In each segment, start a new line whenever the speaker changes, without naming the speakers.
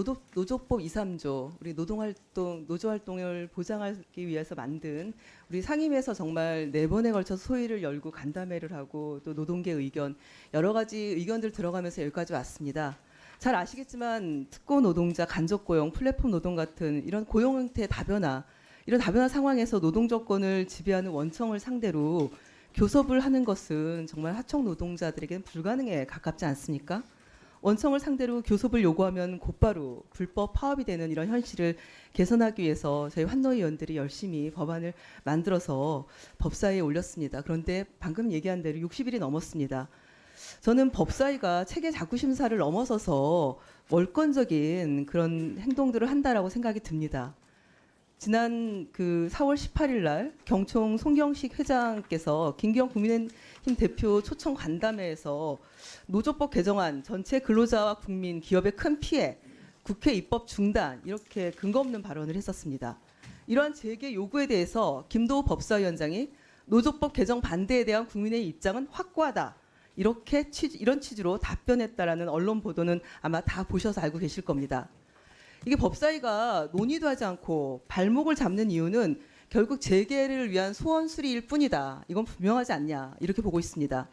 노조법 2, 3조, 우리 노조활동을 보장하기 위해서 만든 우리 상임위에서 정말 4번에 걸쳐서 소위를 열고 간담회를 하고 또 노동계 의견, 여러 가지 의견들 들어가면서 여기까지 왔습니다. 잘 아시겠지만 특고 노동자, 간접 고용, 플랫폼 노동 같은 이런 고용 형태의 다변화, 이런 다변화 상황에서 노동 조건을 지배하는 원청을 상대로 교섭을 하는 것은 정말 하청 노동자들에게는 불가능에 가깝지 않습니까? 원청을 상대로 교섭을 요구하면 곧바로 불법 파업이 되는 이런 현실을 개선하기 위해서 저희 환노위 의원들이 열심히 법안을 만들어서 법사위에 올렸습니다. 그런데 방금 얘기한 대로 60일이 넘었습니다. 저는 법사위가 체계 자구 심사를 넘어서서 월권적인 그런 행동들을 한다라고 생각이 듭니다. 지난 그 4월 18일 날 경총 송경식 회장께서 김기현 국민의힘 대표 초청 간담회에서 노조법 개정안 전체 근로자와 국민, 기업의 큰 피해, 국회 입법 중단 이렇게 근거 없는 발언을 했었습니다. 이러한 재개 요구에 대해서 김도우 법사위원장이 노조법 개정 반대에 대한 국민의 입장은 확고하다. 이런 취지로 답변했다라는 언론 보도는 아마 다 보셔서 알고 계실 겁니다. 이게 법사위가 논의도 하지 않고 발목을 잡는 이유는 결국 재개를 위한 소원 수리일 뿐이다. 이건 분명하지 않냐 이렇게 보고 있습니다.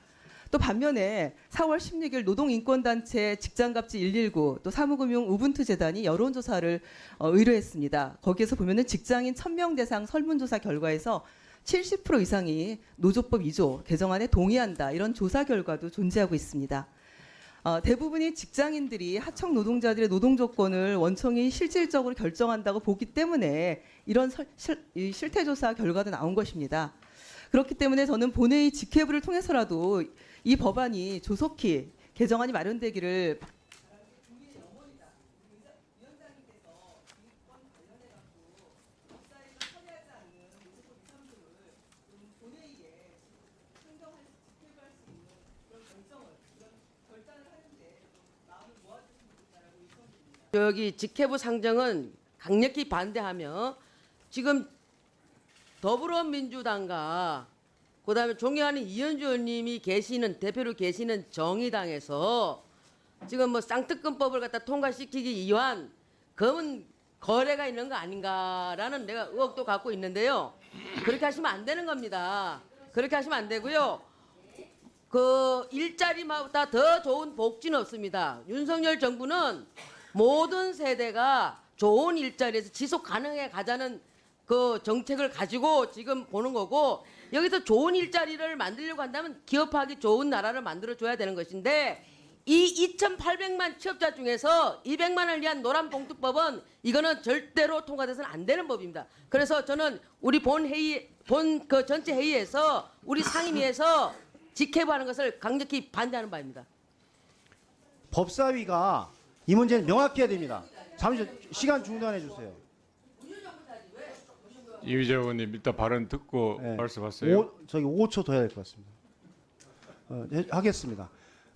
또 반면에 4월 16일 노동인권단체 직장갑질 119 또 사무금융 우분투 재단이 여론조사를 의뢰했습니다. 거기에서 보면은 직장인 1000명 대상 설문조사 결과에서 70% 이상이 노조법 2조 개정안에 동의한다. 이런 조사 결과도 존재하고 있습니다. 대부분이 직장인들이 하청 노동자들의 노동 조건을 원청이 실질적으로 결정한다고 보기 때문에 이런 실태조사 결과도 나온 것입니다. 그렇기 때문에 저는 본회의 직회부를 통해서라도 이 법안이 조속히 개정안이 마련되기를
여기 직회부 상정은 강력히 반대하며 지금 더불어민주당과 그다음에 존경하는 이현주 의원님이 계시는 대표로 정의당에서 지금 뭐 쌍특검법을 갖다 통과시키기 위한 검은 거래가 있는 거 아닌가라는 내가 의혹도 갖고 있는데요. 그렇게 하시면 안 되는 겁니다. 그렇게 하시면 안 되고요. 그 일자리마다 더 좋은 복지는 없습니다. 윤석열 정부는 모든 세대가 좋은 일자리에서 지속 가능해 가자는 그 정책을 가지고 지금 보는 거고, 여기서 좋은 일자리를 만들려고 한다면 기업하기 좋은 나라를 만들어줘야 되는 것인데, 이 2,800만 취업자 중에서 200만 원을 위한 노란봉투법은 이거는 절대로 통과돼서는 안 되는 법입니다. 그래서 저는 우리 그 전체 회의에서 우리 상임위에서 직회부하는 것을 강력히 반대하는 바입니다.
법사위가 이 문제는 명확히 해야 됩니다. 잠시 시간 중단해 주세요.
이휘재 의원님 일단 발언 듣고 네. 말씀하세요.
저기 5초 더 해야 될 것 같습니다. 하겠습니다.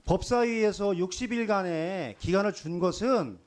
법사위에서 60일간의 기간을 준 것은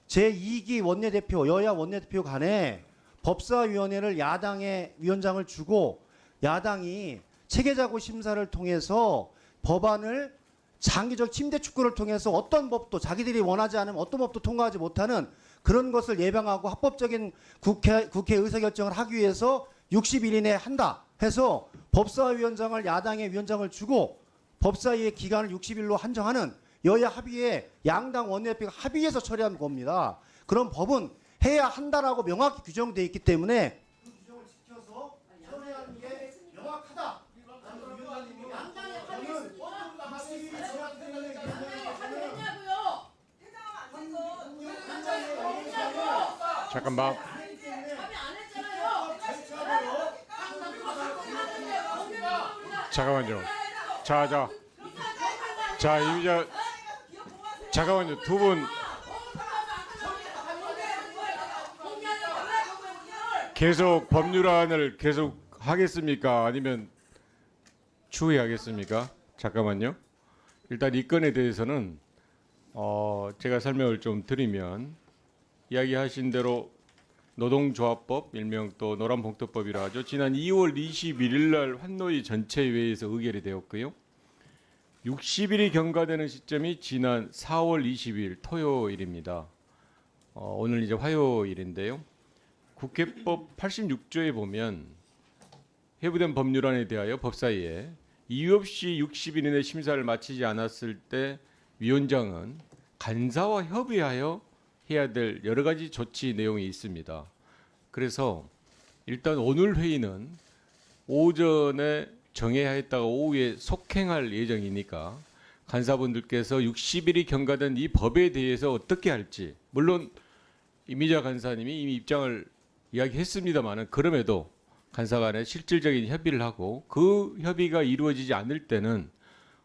제2기 원내대표, 여야 원내대표 간에 법사위원회를 야당의 위원장을 주고 야당이 체계자구 심사를 통해서 법안을 장기적 침대 축구를 통해서 어떤 법도 자기들이 원하지 않으면 어떤 법도 통과하지 못하는 그런 것을 예방하고 합법적인 국회 의사결정을 하기 위해서 60일 이내에 한다 해서 법사위원장을 야당의 위원장을 주고 법사위의 기간을 60일로 한정하는 여야 합의에 양당 원내대표가 합의해서 처리한 겁니다. 그런 법은 해야 한다라고 명확히 규정되어 있기 때문에 그 규정을 지켜서 처리하는 게 명확하다.
잠깐만. 잠깐만요. 자, 이휘재 잠깐만요. 두 분 계속 법률안을 계속 하겠습니까? 아니면 추후에 잠깐만요. 일단 이 건에 대해서는 제가 설명을 좀 드리면 이야기하신 대로 노동조합법, 일명 또 노란봉투법이라 하죠. 지난 2월 21일 날 환노위 전체 회의에서 의결이 되었고요. 60일이 경과되는 시점이 지난 4월 20일 토요일입니다. 오늘 이제 화요일인데요. 국회법 86조에 보면 회부된 법률안에 대하여 법사위에 이유 없이 60일 이내 심사를 마치지 않았을 때 위원장은 간사와 협의하여 해야 될 여러 가지 조치 내용이 있습니다. 그래서 일단 오늘 회의는 오전에 정해야 했다가 오후에 속행할 예정이니까 간사분들께서 60일이 경과된 이 법에 대해서 어떻게 할지, 물론 이미자 간사님이 이미 입장을 이야기했습니다만은 그럼에도 간사 간에 실질적인 협의를 하고 그 협의가 이루어지지 않을 때는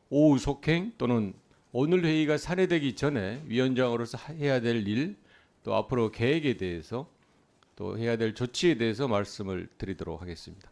오후 속행 또는 오늘 회의가 산회되기 전에 위원장으로서 해야 될 일, 또 앞으로 계획에 대해서 또 해야 될 조치에 대해서 말씀을 드리도록 하겠습니다.